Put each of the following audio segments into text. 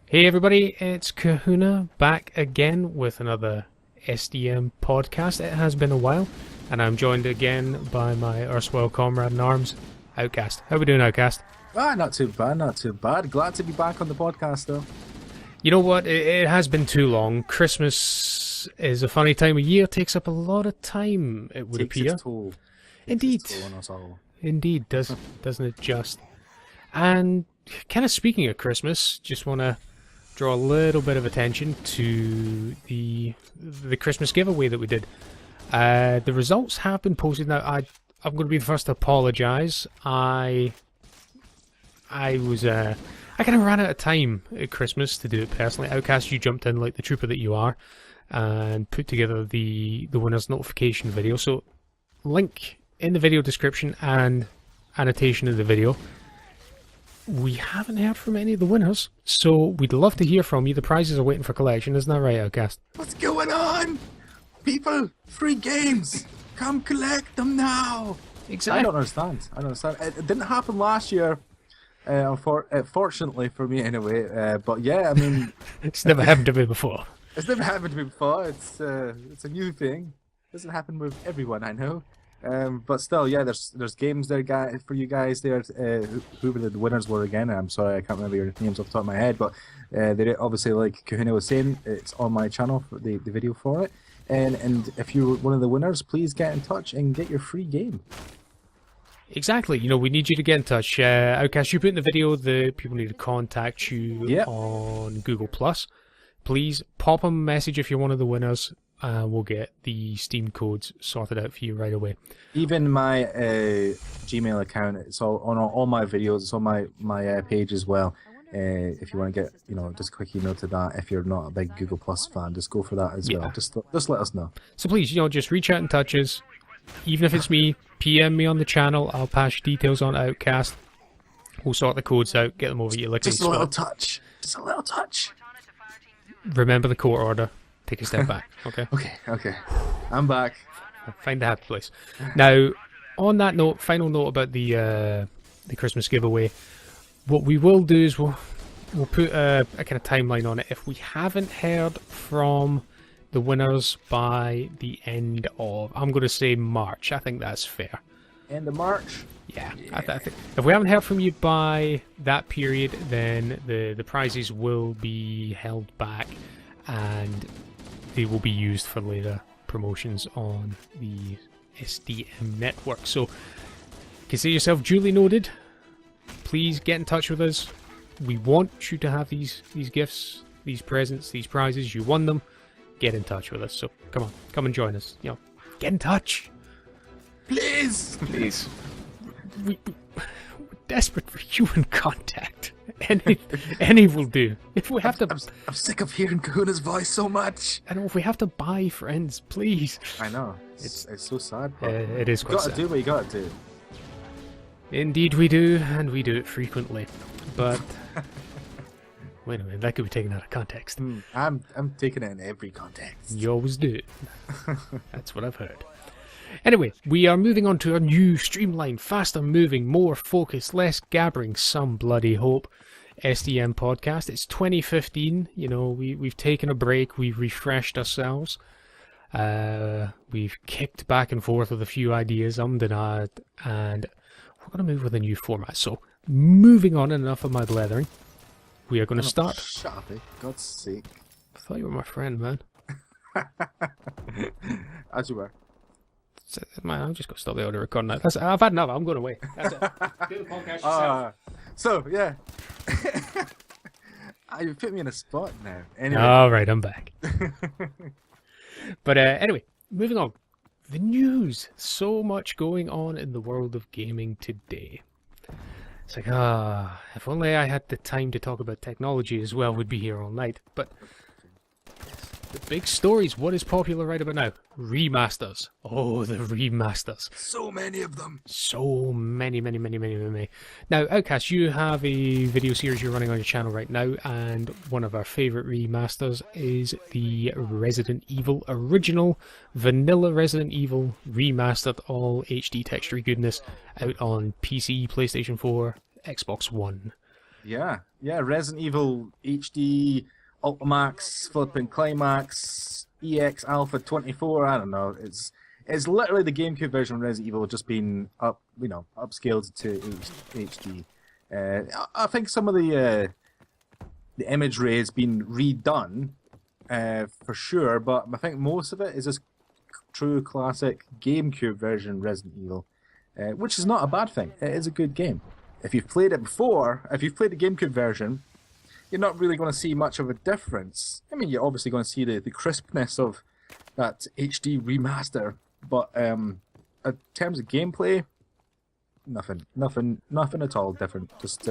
Hey everybody, it's Kahuna back again with another SDM podcast. It has been a while, and I'm joined again by my erstwhile comrade in arms, Outcast. How we doing, Outcast? Not too bad, not too bad. Glad to be back on the podcast, though. You know what? It has been too long. Christmas is a funny time of year. Takes up a lot of time, it would Takes appear. its toll. Indeed. Takes its toll on us all. Indeed, doesn't it just? And kind of speaking of Christmas, just want to draw a little bit of attention to the Christmas giveaway that we did. The results have been posted now. I'm going to be the first to apologise. I kind of ran out of time at Christmas to do it personally. Outcast, you jumped in like the trooper that you are and put together the winner's notification video. So link in the video description and annotation of the video. We haven't heard from any of the winners, so we'd love to hear from you. The prizes are waiting for collection, isn't that right, Outcast? What's going on? People, free games. Come collect them now. Exactly. I don't understand. It didn't happen last year, fortunately for me anyway. But yeah, I mean... It's never happened to me before. It's never happened to me before. It's a new thing. It doesn't happen with everyone I know. But still, yeah, there's games there, guys, for you guys there. Whoever the winners were again, I'm sorry, I can't remember your names off the top of my head, but they obviously, like Kahuna was saying, it's on my channel for the video for it. And if you're one of the winners, please get in touch and get your free game. Exactly. You know, we need you to get in touch. Outcast, you put in the video the people need to contact you on Google+. Please pop them a message if you're one of the winners. We'll get the Steam codes sorted out for you right away. Even my Gmail account, it's all my videos, it's on my page as well. If you want to get, just a quick email to that. If you're not a big Google Plus fan, just go for that as well. Just let us know. So please, just reach out and touch us. Even if it's me, PM me on the channel. I'll pass your details on Outcast. We'll sort the codes out, get them over to you. Just a little touch. Just a little touch. Remember the court order. Take a step back, okay? Okay. I'm back. Find the happy place. Now, on that note, final note about the Christmas giveaway. What we will do is we'll put a kind of timeline on it. If we haven't heard from the winners by the end of, I'm going to say March. I think that's fair. End of March? Yeah. I think if we haven't heard from you by that period, then the prizes will be held back and they will be used for later promotions on the SDM network. So consider yourself duly noted. Please get in touch with us. We want you to have these gifts, these presents, these prizes. You won them. Get in touch with us. So come on, come and join us. Get in touch. Please. We're desperate for human contact. Any will do. If we have to, I'm sick of hearing Kahuna's voice so much. I know. If we have to buy friends, please. I know. It's so sad. But it is quite sad. You gotta do what you gotta do. Indeed, we do, and we do it frequently. But wait a minute, that could be taken out of context. I'm taking it in every context. You always do. That's what I've heard. Anyway, we are moving on to a new, streamlined, faster moving, more focused, less gabbering, some bloody hope SDM podcast. It's 2015, we've taken a break, we've refreshed ourselves, we've kicked back and forth with a few ideas, and we're going to move with a new format. So, moving on, enough of my blethering, we are going to start. Shut up, God's sake. I thought you were my friend, man. As you were. Man, I'm just going to stop the audio recording now. I've had enough. I'm going away. That's it. Do the podcast yourself. So, yeah. You put me in a spot now. Anyway. All right, I'm back. But anyway, moving on. The news. So much going on in the world of gaming today. It's like, if only I had the time to talk about technology as well, we'd be here all night. But the big stories, what is popular right about now? Remasters. Oh, the remasters. So many of them. So many. Now, Outcast, you have a video series you're running on your channel right now, and one of our favourite remasters is the Resident Evil original, vanilla Resident Evil, remastered, all HD texture goodness, out on PC, PlayStation 4, Xbox One. Yeah, yeah. Resident Evil HD, Ultimax, flipping Climax, EX Alpha 24. I don't know. It's literally the GameCube version of Resident Evil just being upscaled to HD. I think some of the imagery has been redone, for sure, but I think most of it is this true classic GameCube version Resident Evil, which is not a bad thing. It is a good game. If you've played it before, if you've played the GameCube version, you're not really going to see much of a difference. I mean, you're obviously going to see the crispness of that HD remaster, but in terms of gameplay, nothing at all different. Just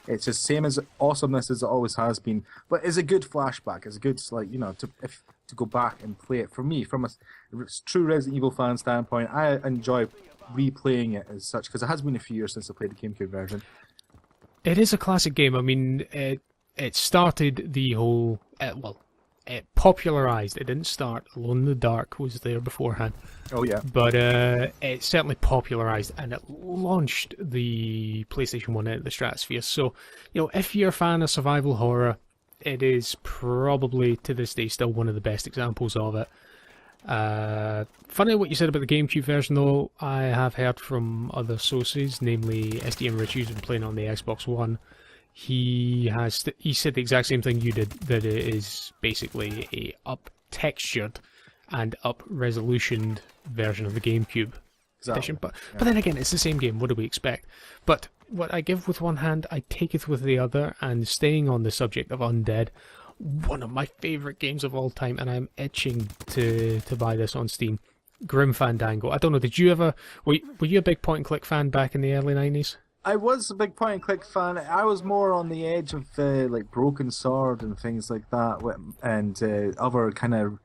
it's just same as awesomeness as it always has been. But it's a good flashback. It's a good to go back and play it. For me, from a true Resident Evil fan standpoint, I enjoy replaying it as such because it has been a few years since I played the GameCube version. It is a classic game. I mean, it started the whole it popularized. It didn't start. Alone in the Dark was there beforehand. Oh yeah. But it certainly popularized and it launched the PlayStation 1 into the stratosphere. So, if you're a fan of survival horror, it is probably to this day still one of the best examples of it. Funny what you said about the GameCube version, though. I have heard from other sources, namely SDM Rich, who's been playing on the Xbox One. He said the exact same thing you did, that it is basically a up-textured and up-resolutioned version of the GameCube edition. But then again, it's the same game. What do we expect? But what I give with one hand, I taketh with the other. And staying on the subject of Undead, one of my favourite games of all time, and I'm itching to buy this on Steam, Grim Fandango. I don't know, did you ever... Were you a big point-and-click fan back in the early 90s? I was a big point-and-click fan. I was more on the edge of like Broken Sword and things like that, and other kind of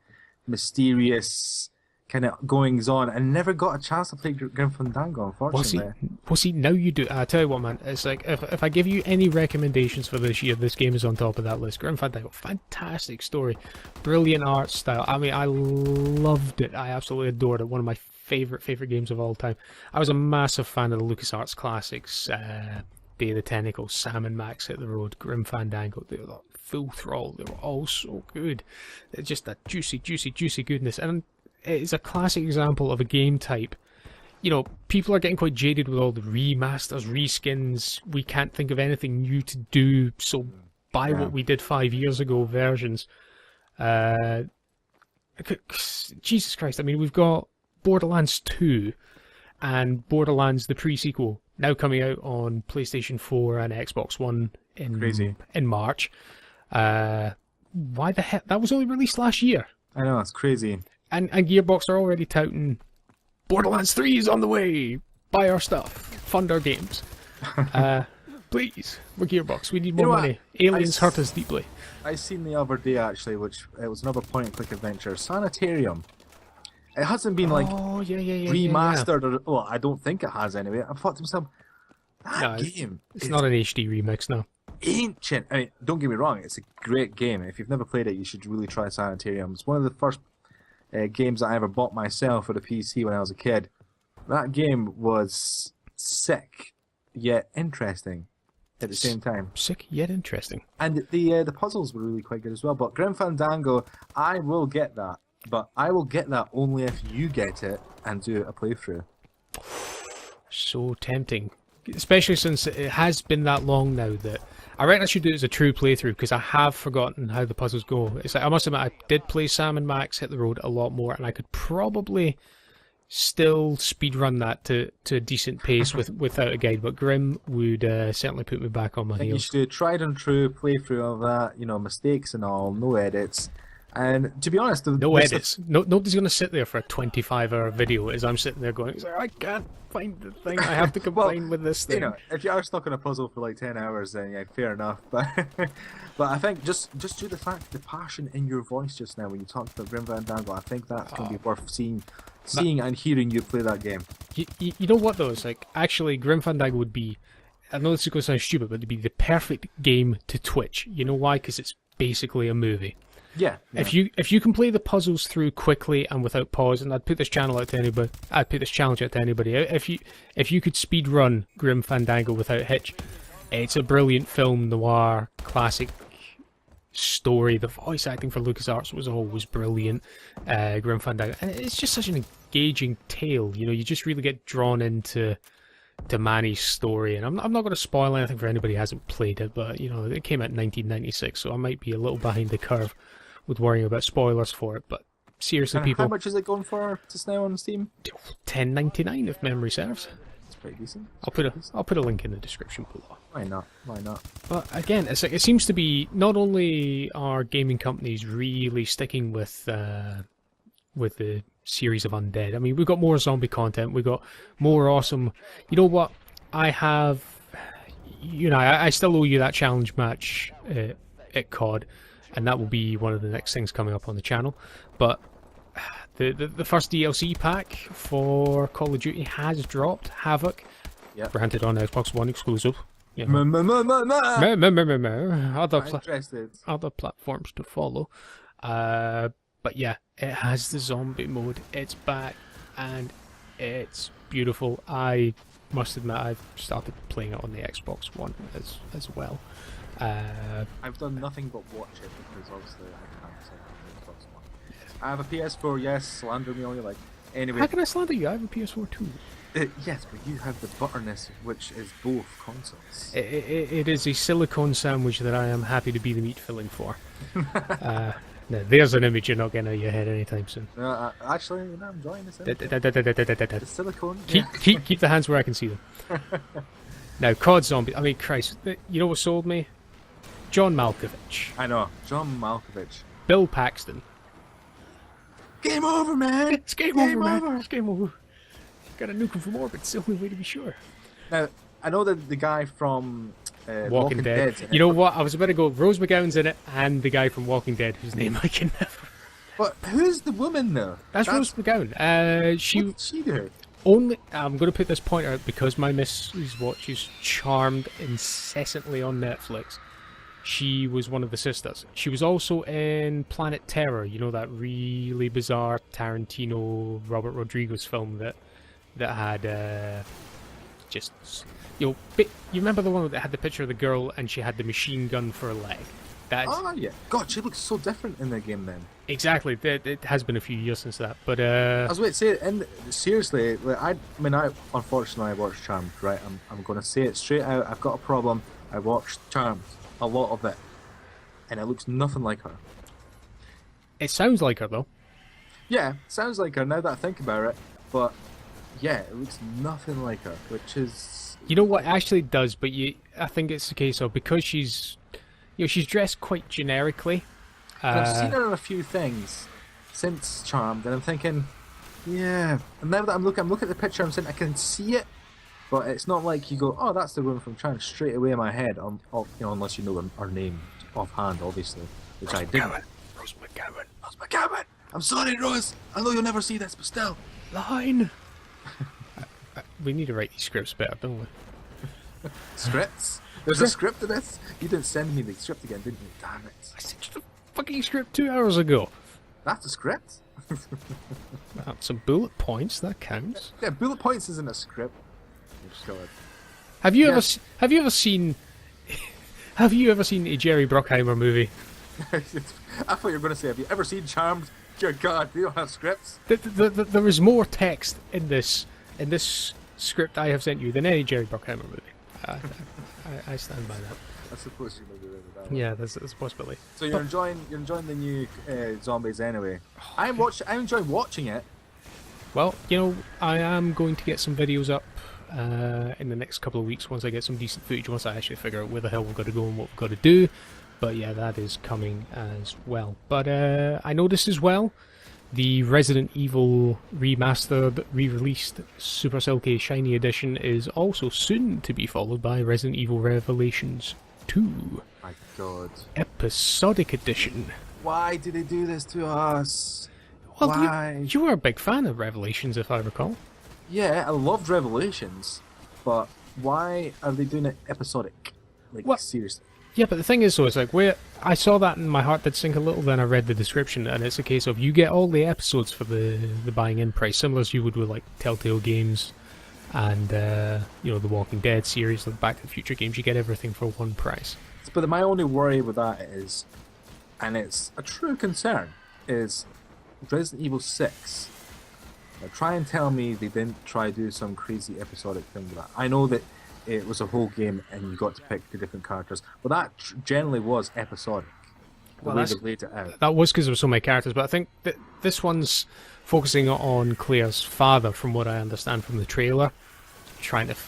mysterious kind of goings on, and never got a chance to play Grim Fandango, unfortunately. Well, see, now you do. I tell you what, man, it's like if I give you any recommendations for this year, this game is on top of that list. Grim Fandango, fantastic story, brilliant art style. I mean, I loved it. I absolutely adored it. One of my favorite games of all time. I was a massive fan of the LucasArts classics, Day of the Tentacle, Sam and Max Hit the Road, Grim Fandango. They were full thrall. They were all so good. It's just that juicy goodness. And it's a classic example of a game type. People are getting quite jaded with all the remasters, reskins. We can't think of anything new to do, so buy what we did 5 years ago versions. Jesus Christ, I mean, we've got Borderlands 2 and Borderlands the pre-sequel now coming out on PlayStation 4 and Xbox One in March. Why the heck? That was only released last year. I know, it's crazy. And Gearbox are already touting Borderlands 3 is on the way. Buy our stuff. Fund our games. Please, we're Gearbox. We need more money. Aliens hurt us deeply. I seen the other day, actually, which it was another point-and-click adventure. Sanitarium. It hasn't been remastered. Yeah. Or, well, I don't think it has anyway. I thought to myself, game. It's not an HD remix, no. Ancient. I mean, don't get me wrong. It's a great game. If you've never played it, you should really try Sanitarium. It's one of the first games that I ever bought myself for the PC when I was a kid. That game was sick, yet interesting at the same time. Sick, yet interesting. And the puzzles were really quite good as well. But Grim Fandango, I will get that. But I will get that only if you get it and do a playthrough. So tempting. Especially since it has been that long now that I reckon I should do it as a true playthrough because I have forgotten how the puzzles go. It's like, I must admit, I did play Sam and Max Hit the Road a lot more, and I could probably still speedrun that to a decent pace without a guide, but Grim would certainly put me back on my heels. You should do a tried and true playthrough of that, mistakes and all, no edits. And to be honest, no edits. Nobody's going to sit there for a 25-hour video as I'm sitting there going, I can't find the thing. I have to combine with this thing. If you are stuck on a puzzle for like 10 hours, then yeah, fair enough. But I think just due to the passion in your voice just now when you talked about Grim Fandango, I think that's going to be worth seeing and hearing you play that game. You know what though? It's like actually Grim Fandango would be. I know this is going to sound stupid, but it'd be the perfect game to Twitch. You know why? Because it's basically a movie. Yeah. If you can play the puzzles through quickly and without pause, and I'd put this channel out to anybody, I'd put this challenge out to anybody. If you could speed run Grim Fandango without hitch, It's a brilliant film noir, classic story. The voice acting for LucasArts was always brilliant. Grim Fandango, and it's just such an engaging tale. You know, you just really get drawn into Manny's story. And I'm not going to spoil anything for anybody who hasn't played it, but you know, it came out in 1996, so I might be a little behind the curve with worrying about spoilers for it. But seriously, And people, how much is it going for just now on Steam? $10.99 if memory serves. It's pretty decent. I'll put a link in the description below. Why not? Why not? But again, it's like, it seems to be not only are gaming companies really sticking with the series of Undead. I mean, we've got more zombie content. We've got more awesome. You know what? I have. You know, I still owe you that challenge match at COD, and that will be one of the next things coming up on the channel. But the first DLC pack for Call of Duty has dropped. Havoc, granted on Xbox One exclusive. You know. Other platforms to follow. But yeah, it has the zombie mode. It's back, and it's beautiful. I must admit, I've started playing it on the Xbox One as well. I've done nothing but watch it because obviously I can't set up the Xbox One. I have a PS4, yes, slander me all you like. Anyway. How can I slander you? I have a PS4 too. Yes, but you have the butterness, which is both consoles. It is a silicone sandwich that I am happy to be the meat filling for. Now, there's an image you're not getting out of your head anytime soon. Actually, you know, I'm enjoying this. The silicone. Keep the hands where I can see them. Now, COD Zombie. I mean, Christ, you know what sold me? John Malkovich. I know, John Malkovich. Bill Paxton. Game over, man! It's game over, man. It's game over. Gotta nuke him from orbit. It's the only way to be sure. Now, I know that the guy from Walking Dead. You know what? I was about to go. Rose McGowan's in it, and the guy from Walking Dead, whose name I can never. But who's the woman though? That's Rose McGowan. She. What did she do? Only. I'm going to put this point out because my missus watches Charmed incessantly on Netflix. She was one of the sisters. She was also in Planet Terror. You know, that really bizarre Tarantino, Robert Rodriguez film that had just, you know, you remember the one that had the picture of the girl and she had the machine gun for a leg? Oh yeah. God, she looks so different in the game then. Exactly. It has been a few years since that, but I was waiting to say it. And seriously, like, I unfortunately I watched Charmed. Right, I'm going to say it straight out. I've got a problem. I watched Charmed, a lot of it, and it looks nothing like her. It sounds like her though. Yeah, sounds like her now that I think about it, but yeah, it looks nothing like her, which is... You know what, it actually does, but I think it's the case of, because she's dressed quite generically. I've seen her in a few things since Charmed, and I'm thinking, yeah. And now that I'm looking at the picture, I'm saying I can see it, but it's not like you go, oh, that's the woman from Charmed straight away in my head, you know, unless you know her name offhand, obviously, which I didn't. Rose McGowan. Rose McGowan! I'm sorry, Rose! I know you'll never see this, but still. Line! We need to write these scripts better, don't we? Scripts? There's a script to this? You didn't send me the script again, didn't you? Damn it. I sent you the fucking script 2 hours ago. That's a script? Some bullet points, that counts. Yeah, bullet points isn't a script. Have you ever seen a Jerry Bruckheimer movie? I thought you were going to say, have you ever seen Charmed? Dear God, we don't have scripts. There is more text in this script I have sent you than any Jerry Bruckheimer movie. I stand by that. I suppose you may be right with that. Yeah, there's a possibility. So you're enjoying the new zombies anyway. I enjoy watching it. Well, you know, I am going to get some videos up in the next couple of weeks once I get some decent footage, once I actually figure out where the hell we've got to go and what we've got to do. But yeah, that is coming as well. But I noticed as well, the Resident Evil Remastered, re-released Supercell K Shiny Edition is also soon to be followed by Resident Evil Revelations 2. My God. Episodic Edition. Why did they do this to us? Well, why? You were a big fan of Revelations, if I recall. Yeah, I loved Revelations, but why are they doing it episodic? Like, what? Seriously. Yeah, but the thing is, though, it's like, I saw that and my heart did sink a little, then I read the description, and it's a case of you get all the episodes for the buying in price, similar as you would with, like, Telltale Games and you know, the Walking Dead series, the Back to the Future games, you get everything for one price. But my only worry with that is, and it's a true concern, is Resident Evil 6. Now, try and tell me they didn't try to do some crazy episodic thing with that. I know that it was a whole game and you got to pick the different characters, but that generally was episodic. The way they laid it out. That was because there were so many characters, but I think that this one's focusing on Claire's father, from what I understand from the trailer,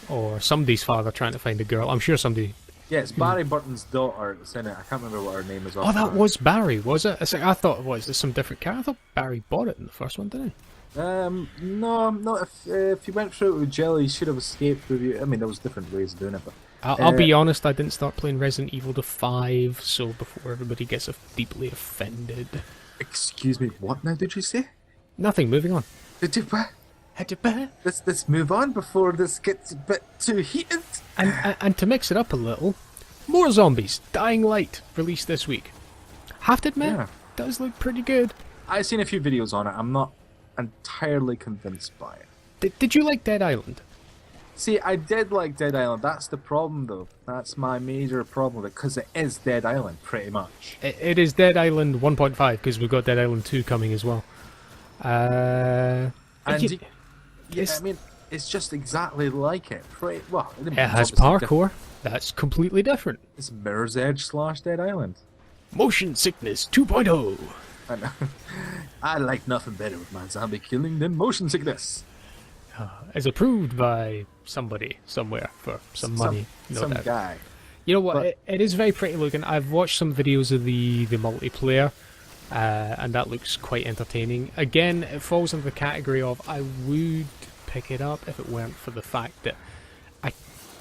or somebody's father trying to find a girl. I'm sure somebody. Yeah, it's Barry Burton's daughter that's in it. I can't remember what her name is. Oh, that was Barry, was it? It's like, I thought it was. There's some different character. I thought Barry bought it in the first one, didn't he? No, not if you went through it with Jelly, you should have escaped with you. I mean, there was different ways of doing it, but I'll be honest, I didn't start playing Resident Evil to 5, so before everybody gets deeply offended. Excuse me, what now did you say? Nothing, moving on. Did you what? Let's move on before this gets a bit too heated. And to mix it up a little, more zombies. Dying Light, released this week. Have to admit, does look pretty good. I've seen a few videos on it. I'm not entirely convinced by it. Did you like Dead Island? See, I did like Dead Island. That's the problem, though. That's my major problem with it, because it is Dead Island, pretty much. It is Dead Island 1.5, because we've got Dead Island 2 coming as well. I mean, it's just exactly like it. Well, it has parkour. That's completely different. It's Mirror's Edge / Dead Island. Motion Sickness 2.0. I know. I like nothing better with my zombie killing than motion sickness. As approved by somebody somewhere for some money. Some guy. You know what? It is very pretty looking. I've watched some videos of the multiplayer, and that looks quite entertaining. Again, it falls into the category of I would pick it up if it weren't for the fact that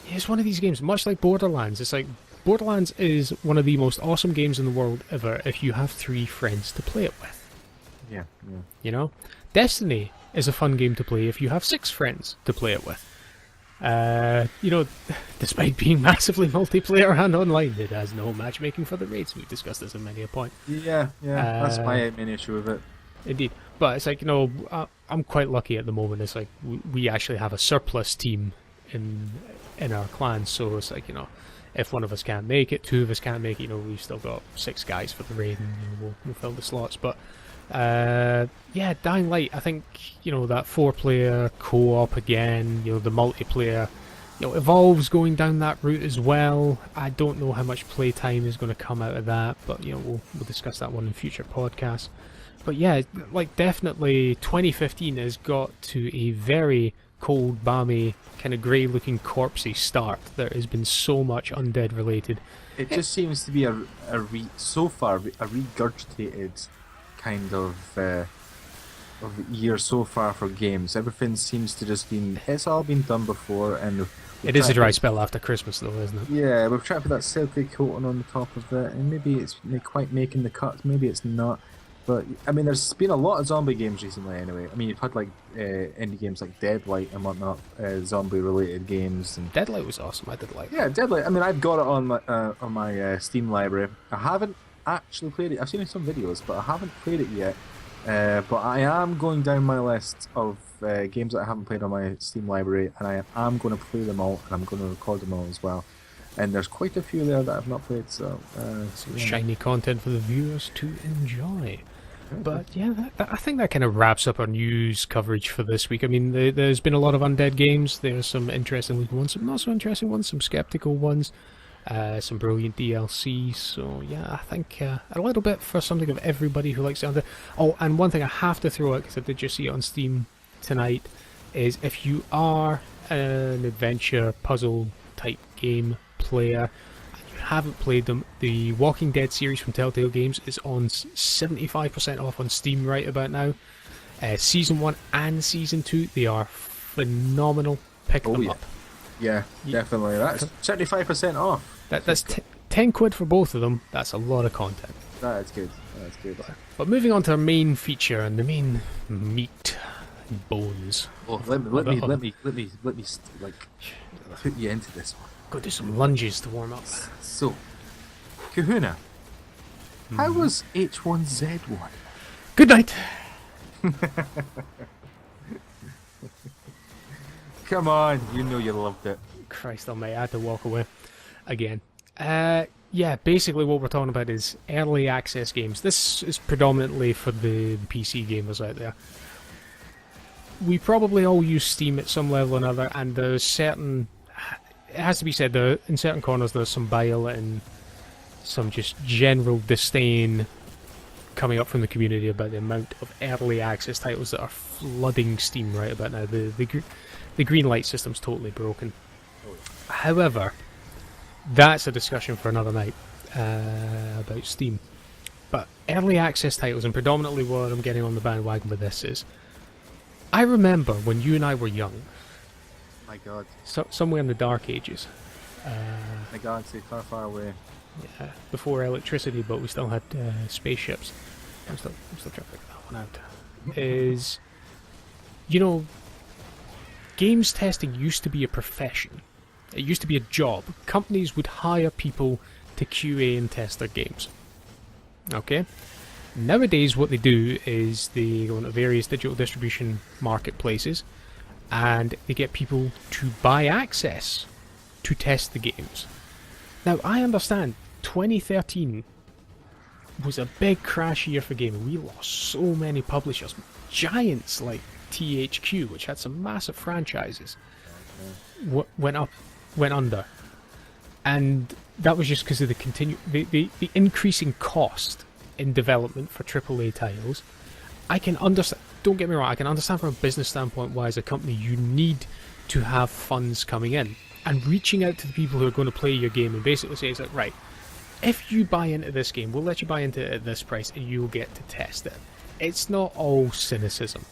it's one of these games, much like Borderlands. It's like Borderlands is one of the most awesome games in the world ever if you have 3 friends to play it with. Yeah. You know? Destiny is a fun game to play if you have 6 friends to play it with. You know, despite being massively multiplayer and online, it has no matchmaking for the raids. We've discussed this in many a point. Yeah, that's my main issue with it. Indeed. But it's like, you know, I'm quite lucky at the moment. It's like we actually have a surplus team in our clan, so it's like, you know, if one of us can't make it, 2 of us can't make it, you know, we've still got 6 guys for the raid, and you know, we'll fill the slots. But yeah, Dying Light, I think, you know, that 4-player co-op again, you know, the multiplayer, you know, Evolve's going down that route as well. I don't know how much playtime is going to come out of that, but, you know, we'll discuss that one in future podcasts. But yeah, like, definitely 2015 has got to a very cold, balmy, kind of grey-looking corpsey start. There has been so much Undead related. It just seems to be so far a regurgitated kind of year so far for games. Everything seems to just been, it's all been done before, and it is a dry spell after Christmas, though, isn't it? Yeah, we've tried to put that silky coating on the top of it, and maybe it's quite making the cut, maybe it's not. But I mean, there's been a lot of zombie games recently. Anyway, I mean, you've had like indie games like Deadlight and whatnot, zombie-related games. And Deadlight was awesome. I did like it. Yeah, Deadlight. I mean, I've got it on my Steam library. I haven't actually played it. I've seen some videos, but I haven't played it yet. But I am going down my list of games that I haven't played on my Steam library, and I am going to play them all, and I'm going to record them all as well. And there's quite a few there that I've not played, so some shiny content for the viewers to enjoy. But yeah, I think that kind of wraps up our news coverage for this week. I mean, there's been a lot of Undead games. There's some interesting looking ones, some not so interesting ones, some skeptical ones, some brilliant DLC. So yeah, I think a little bit for something of everybody who likes Undead. Oh, and one thing I have to throw out, because I did just see it on Steam tonight, is if you are an adventure puzzle type game player, haven't played them, the Walking Dead series from Telltale Games is on 75% off on Steam right about now. Season 1 and Season 2, they are phenomenal. Pick them up. Yeah, definitely. That's 75% off. That's 10 quid for both of them. That's a lot of content. That's good. That's good. But moving on to our main feature and the main meat and bones. Oh, let me like put you into this one. Go do some lunges to warm up. So, Kahuna, how was H1Z1? Good night. Come on, you know you loved it. Christ almighty, I had to walk away again. Yeah, basically what we're talking about is early access games. This is predominantly for the PC gamers out there. We probably all use Steam at some level or another, and there's certain... It has to be said, though, in certain corners there's some bile and some just general disdain coming up from the community about the amount of early access titles that are flooding Steam right about now. The green light system's totally broken. However, that's a discussion for another night about Steam. But early access titles, and predominantly what I'm getting on the bandwagon with this is, I remember when you and I were young. My God. Somewhere in the dark ages. My galaxy far, far away. Yeah, before electricity, but we still had spaceships. I'm still trying to figure that one out. Is, you know, games testing used to be a profession. It used to be a job. Companies would hire people to QA and test their games. Okay? Nowadays, what they do is they go into various digital distribution marketplaces and they get people to buy access to test the games. Now, I understand 2013 was a big crash year for gaming. We lost so many publishers. Giants like THQ, which had some massive franchises, went under. And that was just because of the increasing cost in development for AAA titles. I can understand, don't get me wrong, I can understand from a business standpoint why as a company you need to have funds coming in. And reaching out to the people who are going to play your game and basically say, it's like, right, if you buy into this game, we'll let you buy into it at this price and you'll get to test it. It's not all cynicism.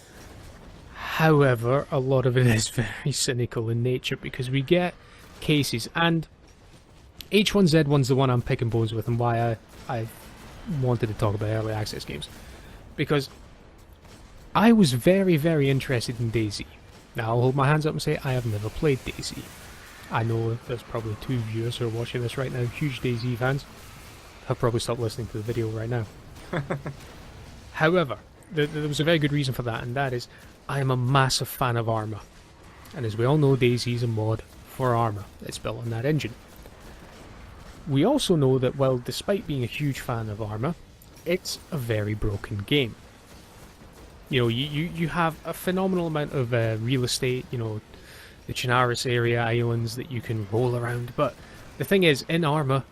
However, a lot of it is very cynical in nature because we get cases, and H1Z1's the one I'm picking bones with and why I wanted to talk about early access games. Because I was very, very interested in DayZ. Now, I'll hold my hands up and say I have never played DayZ. I know there's probably 2 viewers who are watching this right now, huge DayZ fans. I'll probably stop listening to the video right now. However, there was a very good reason for that, and that is I am a massive fan of Arma. And as we all know, DayZ is a mod for Arma. It's built on that engine. We also know that, well, despite being a huge fan of Arma, it's a very broken game. You know, you have a phenomenal amount of real estate, you know, the Chinaris area islands that you can roll around, but the thing is, in Arma,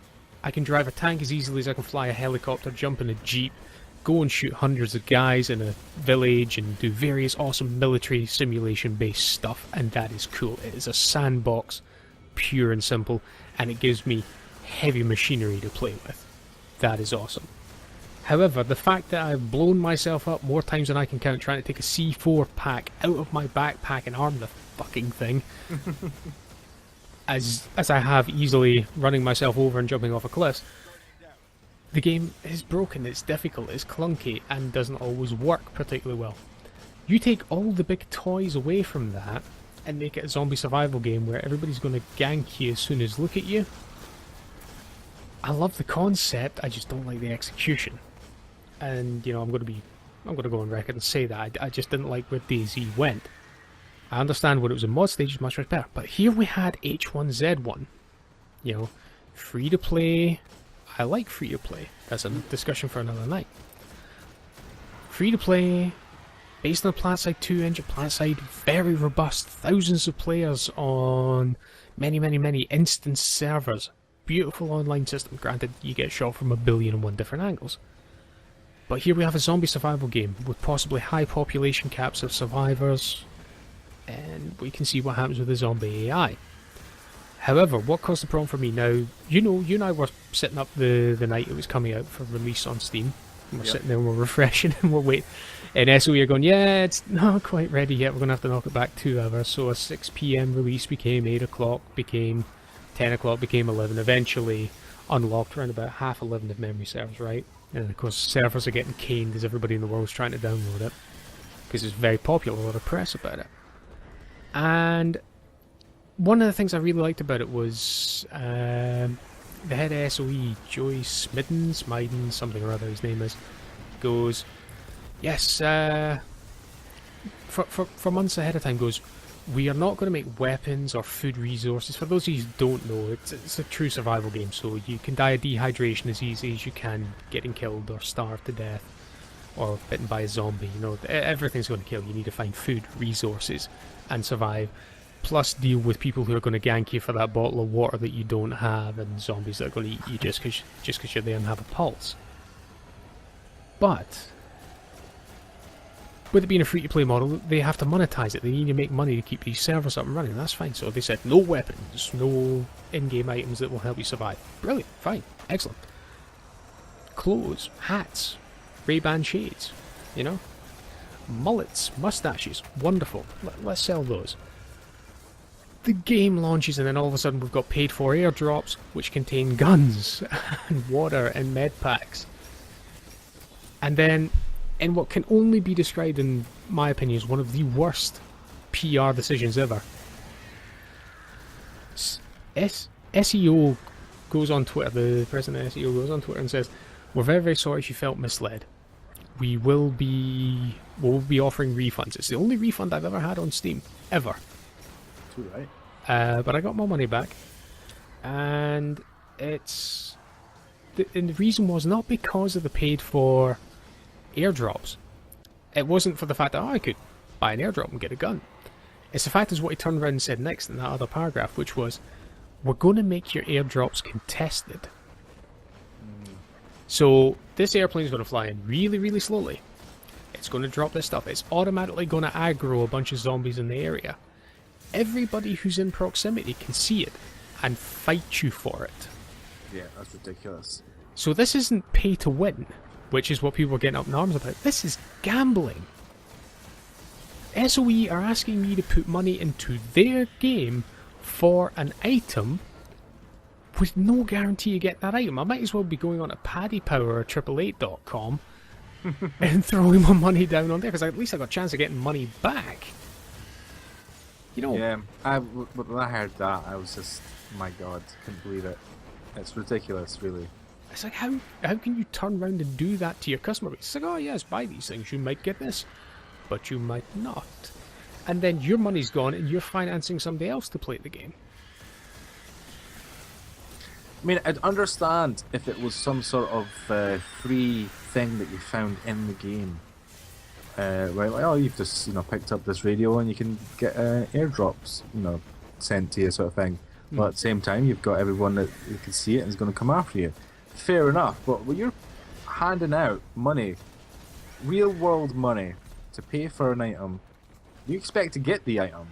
I can drive a tank as easily as I can fly a helicopter, jump in a jeep, go and shoot hundreds of guys in a village and do various awesome military simulation based stuff, and that is cool. It is a sandbox, pure and simple, and it gives me heavy machinery to play with. That is awesome. However, the fact that I've blown myself up more times than I can count trying to take a C4 pack out of my backpack and arm the fucking thing, as I have easily running myself over and jumping off a cliff, the game is broken, it's difficult, it's clunky, and doesn't always work particularly well. You take all the big toys away from that and make it a zombie survival game where everybody's going to gank you as soon as look at you. I love the concept, I just don't like the execution. And, you know, I'm going to go on record and say that I just didn't like where DayZ went. I understand when it was a mod stage, it's much better. But here we had H1Z1. You know, free to play. I like free to play. That's a discussion for another night. Free to play, based on the PlanetSide 2 engine. PlanetSide, very robust. Thousands of players on many instance servers. Beautiful online system. Granted, you get shot from 1,000,000,001 different angles. But here we have a zombie survival game with possibly high population caps of survivors, and we can see what happens with the zombie AI. However, what caused the problem for me now, you know, you and I were sitting up the night it was coming out for release on Steam, and we're sitting there and we're refreshing and we're waiting, and SOE are going, yeah, it's not quite ready yet, we're going to have to knock it back 2 hours, so a 6 PM release became 8 o'clock, became 10 o'clock, became 11, eventually unlocked around about half 11 if memory serves right. And of course servers are getting caned as everybody in the world is trying to download it because it's very popular, a lot of press about it. And one of the things I really liked about it was the head of SOE, Joey Smiden, something or other his name is, goes, yes, for months ahead of time goes, we are not going to make weapons or food resources. For those of you who don't know, it's a true survival game, so you can die of dehydration as easy as you can getting killed or starved to death or bitten by a zombie. You know, everything's going to kill you. You need to find food, resources, and survive. Plus deal with people who are going to gank you for that bottle of water that you don't have, and zombies that are going to eat you just because you're there and have a pulse. But with it being a free-to-play model, they have to monetize it. They need to make money to keep these servers up and running. That's fine. So they said no weapons, no in-game items that will help you survive. Brilliant. Fine. Excellent. Clothes, hats, Ray-Ban shades, you know? Mullets, mustaches. Wonderful. Let's sell those. The game launches and then all of a sudden we've got paid-for airdrops which contain guns and water and med packs. And then, in what can only be described, in my opinion, as one of the worst PR decisions ever, SEO goes on Twitter, the president of SEO goes on Twitter and says, "We're very, very sorry if you felt misled. We'll be offering refunds. It's the only refund I've ever had on Steam, ever. Too right. But I got my money back, and and the reason was not because of the paid-for airdrops. It wasn't for the fact that I could buy an airdrop and get a gun. It's the fact is what he turned around and said next in that other paragraph, which was, we're going to make your airdrops contested. So this airplane is going to fly in really, really slowly. It's going to drop this stuff. It's automatically going to aggro a bunch of zombies in the area. Everybody who's in proximity can see it and fight you for it. Yeah, that's ridiculous. So this isn't pay to win, which is what people are getting up in arms about. This is gambling. SOE are asking me to put money into their game for an item with no guarantee you get that item. I might as well be going on to Paddy Power or 888.com and throwing my money down on there, because at least I got a chance of getting money back. You know. Yeah, when I heard that, I was just, my God, couldn't believe it. It's ridiculous, really. It's like, how can you turn around and do that to your customer base? It's like, oh yes, buy these things, you might get this, but you might not. And then your money's gone and you're financing somebody else to play the game. I mean, I'd understand if it was some sort of free thing that you found in the game. Right, like, oh, you've just, picked up this radio and you can get airdrops, sent to you, sort of thing. But at the same time, you've got everyone that you can see it and is going to come after you. Fair enough, but when you're handing out money, real world money, to pay for an item, you expect to get the item.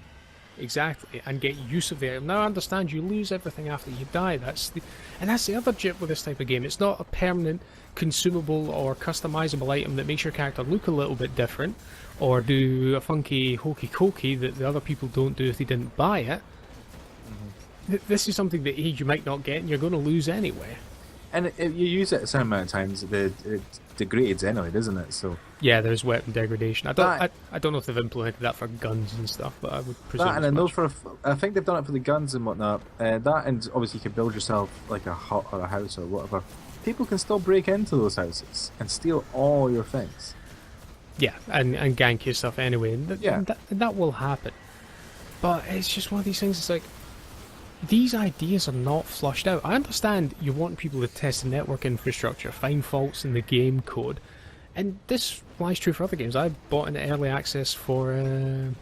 Exactly, and get use of the item. Now I understand you lose everything after you die. That's the other jip with this type of game. It's not a permanent, consumable or customizable item that makes your character look a little bit different, or do a funky hokey cokey that the other people don't do if they didn't buy it. This is something that you might not get and you're going to lose anyway. And if you use it a certain amount of times, it degrades anyway, doesn't it? So yeah, there's weapon degradation. I don't know if they've implemented that for guns and stuff, but I would presume. That, and I know I think they've done it for the guns and whatnot. That, and obviously you can build yourself like a hut or a house or whatever. People can still break into those houses and steal all your things. Yeah, and gank your stuff anyway, and that will happen. But it's just one of these things. It's like, these ideas are not flushed out. I understand you want people to test the network infrastructure, find faults in the game code, and this lies true for other games. I bought an early access for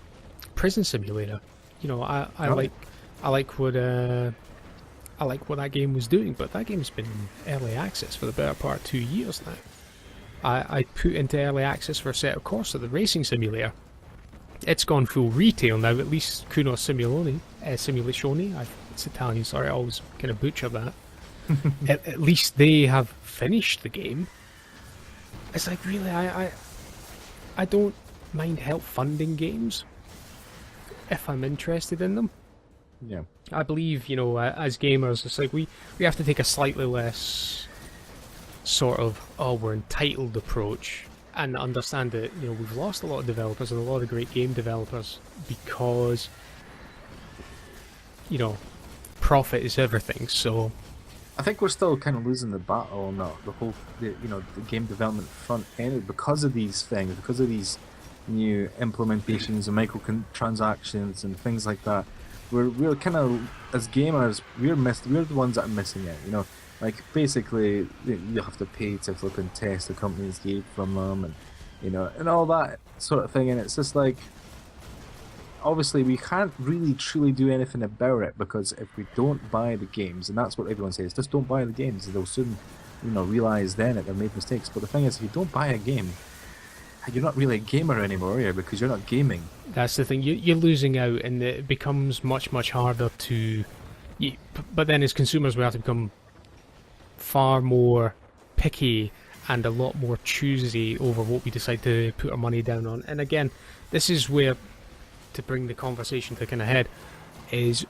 Prison Simulator. I like what that game was doing, but that game's been in early access for the better part of 2 years now. I put into early access for Assetto Corsa, the racing simulator. It's gone full retail now, at least Kuno Simulazione. It's Italian, sorry, I always kind of butcher that. At least they have finished the game. It's like, really, I don't mind help funding games if I'm interested in them. Yeah. I believe, as gamers, it's like we have to take a slightly less sort of, we're entitled approach, and understand that, we've lost a lot of developers and a lot of great game developers because, profit is everything. So I think we're still kind of losing the battle on the whole, the game development front end because of these things, because of these new implementations and microtransactions and things like that. We're kind of, as gamers, we're the ones that are missing it. You know, like basically you have to pay to flip and test the company's game from them, and you know, and all that sort of thing. And it's just like, obviously we can't really truly do anything about it, because if we don't buy the games, and that's what everyone says, just don't buy the games, they'll soon, you know, realize then that they've made mistakes. But the thing is, if you don't buy a game, you're not really a gamer anymore, are you? Because you're not gaming. That's the thing. You're losing out, and it becomes much harder to. But then, as consumers, we have to become far more picky and a lot more choosy over what we decide to put our money down on. And again, this is where, to bring the conversation to kind of head, is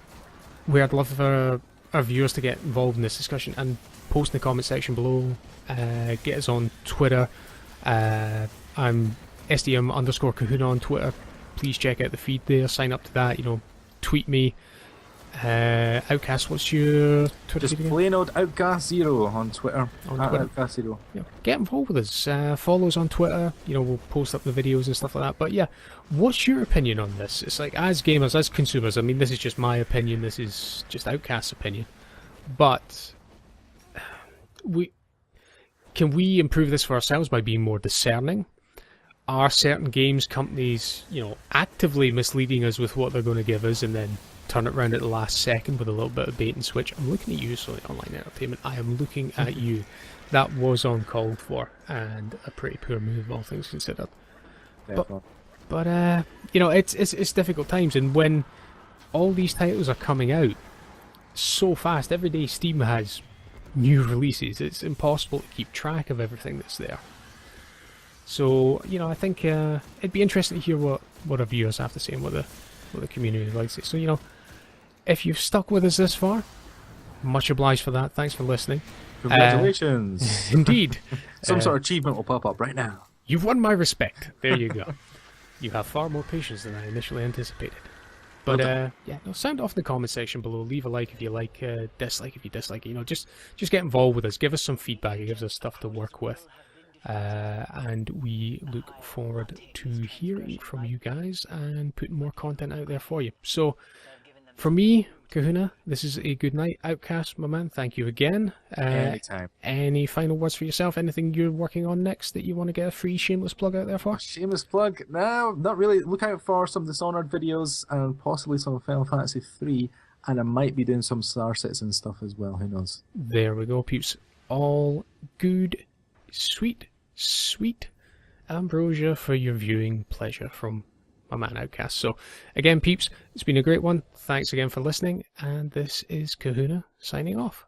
where I'd love for our viewers to get involved in this discussion and post in the comment section below. Get us on Twitter. I'm SDM_Kahuna on Twitter. Please check out the feed there. Sign up to that. You know, tweet me. Outcast, what's your Twitter? Just plain old Outcast Zero on Twitter. Outcast Zero. Yeah, get involved with us. Follow us on Twitter. You know, we'll post up the videos and stuff like that. But yeah, what's your opinion on this? It's like, as gamers, as consumers, I mean, this is just my opinion. This is just Outcast's opinion. But can we improve this for ourselves by being more discerning? Are certain games companies, you know, actively misleading us with what they're going to give us and then turn it around at the last second with a little bit of bait and switch? I'm looking at you, Sony Online Entertainment. I am looking at you. That was uncalled for and a pretty poor move, all things considered. But you know, it's difficult times, and when all these titles are coming out so fast, every day Steam has new releases. It's impossible to keep track of everything that's there. So, you know, I think it'd be interesting to hear what our viewers have to say and what the community likes it. So, you know, if you've stuck with us this far, much obliged for that. Thanks for listening. Congratulations. Indeed. Some sort of achievement will pop up right now. You've won my respect. There you go. You have far more patience than I initially anticipated. But yeah, no, sound off in the comment section below. Leave a like if you like, dislike if you dislike it. You know, just get involved with us. Give us some feedback. It gives us stuff to work with. And we look forward to hearing from you guys and putting more content out there for you. So, for me, Kahuna, this is a good night. Outcast, my man, thank you again. Anytime. Any final words for yourself? Anything you're working on next that you want to get a free shameless plug out there for? Shameless plug? No, not really. Look out for some Dishonored videos and possibly some Final Fantasy 3, and I might be doing some Star Citizen stuff as well. Who knows? There we go, peeps. All good, sweet ambrosia for your viewing pleasure from my man Outcast. So again, peeps, it's been a great one. Thanks again for listening, and this is Kahuna signing off.